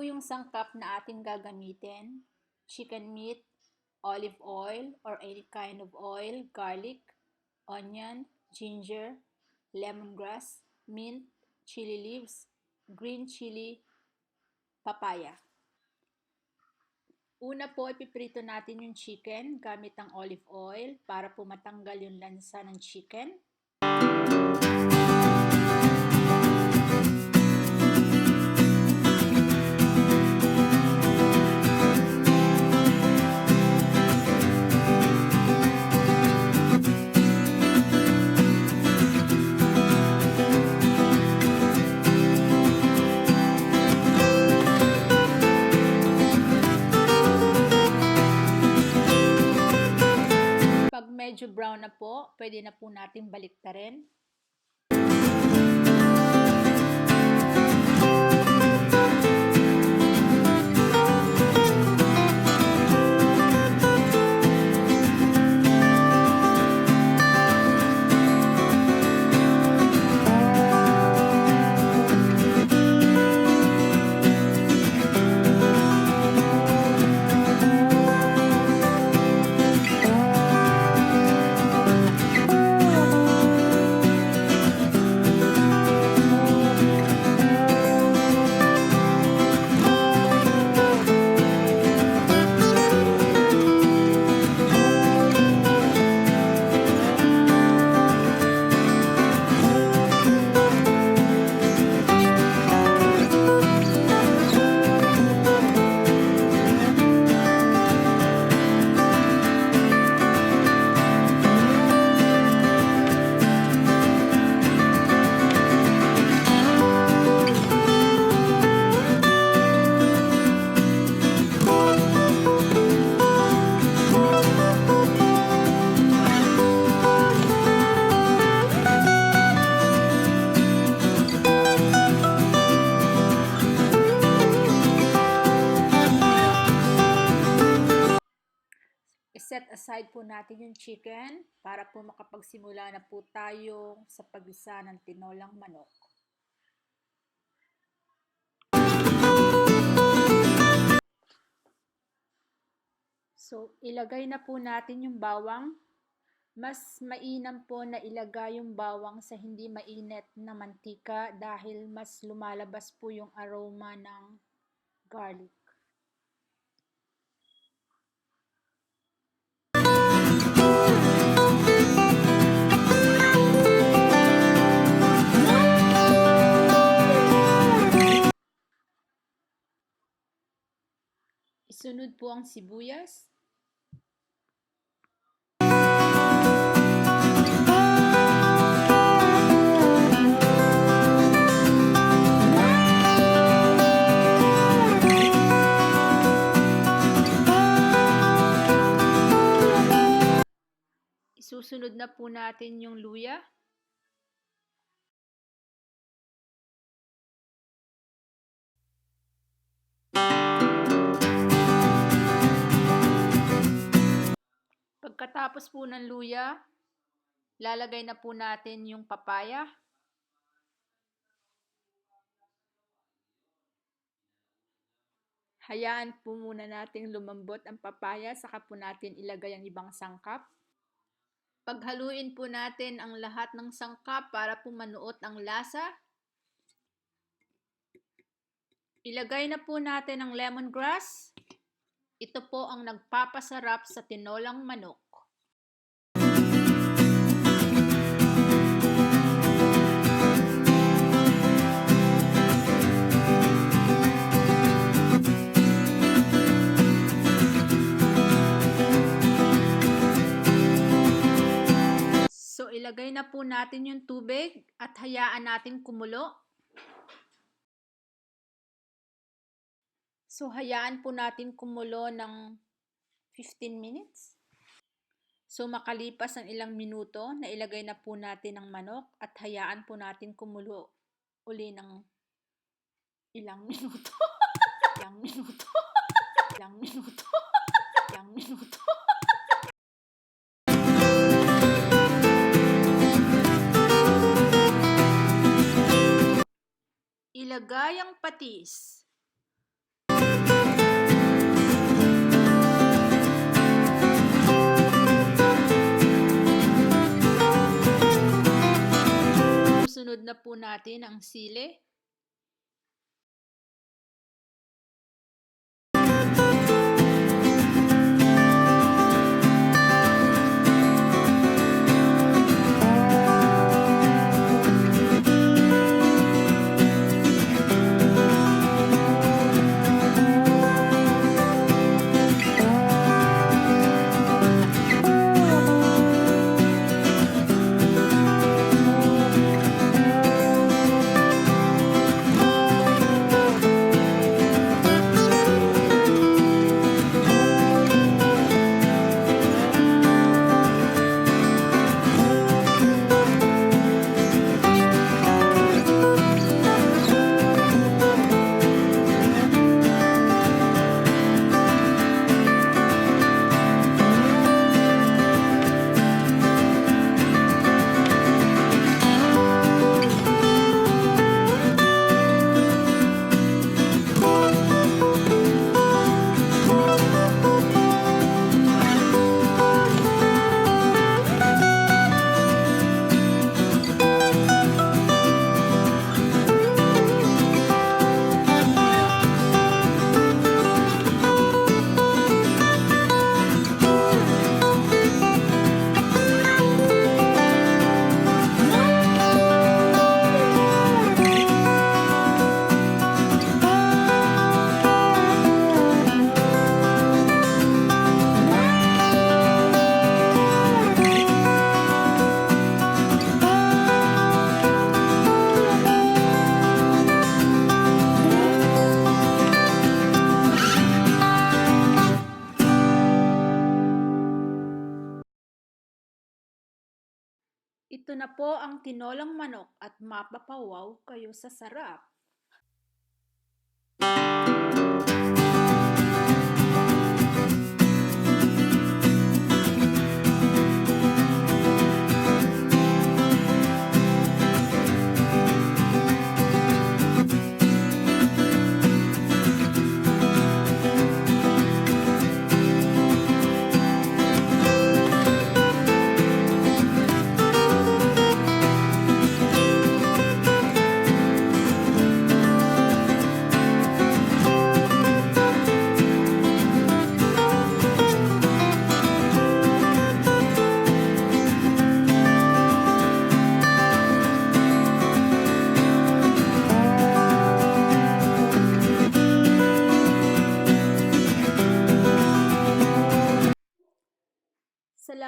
po yung sangkap na ating gagamitin. Chicken meat, olive oil or any kind of oil, garlic, onion, ginger, lemongrass, mint, chili leaves, green chili, papaya. Una po, ipiprito natin yung chicken gamit ang olive oil para po matanggal yung lansa ng chicken. Pag medyo brown na po, pwede na po natin baliktarin. I-set aside po natin yung chicken para po makapagsimula na po tayo sa paggisa ng tinolang manok. So, ilagay na po natin yung bawang. Mas mainam po na ilagay yung bawang sa hindi mainit na mantika dahil mas lumalabas po yung aroma ng garlic. Isunod po ang sibuyas. Isusunod na po natin yung luya. Pagkatapos po ng luya, lalagay na po natin yung papaya. Hayaan po muna natin lumambot ang papaya, saka po natin ilagay ang ibang sangkap. Paghaluin po natin ang lahat ng sangkap para po manuot ang lasa. Ilagay na po natin ang lemongrass. Ito po ang nagpapasarap sa tinolang manok. So, ilagay na po natin yung tubig at hayaan natin kumulo. So, hayaan po natin kumulo ng 15 minutes. So, makalipas ang ilang minuto, nailagay na po natin ang manok at hayaan po natin kumulo uli ng ilang minuto. Ilang minuto. Ilang minuto. Ilang minuto. Ilagay ang patis. Isusunod na po natin ang sili. Ito na po ang tinolang manok at mapapawaw kayo sa sarap.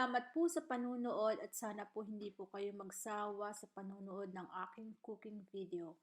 Salamat po sa panunood at sana po hindi po kayo magsawa sa panunood ng aking cooking video.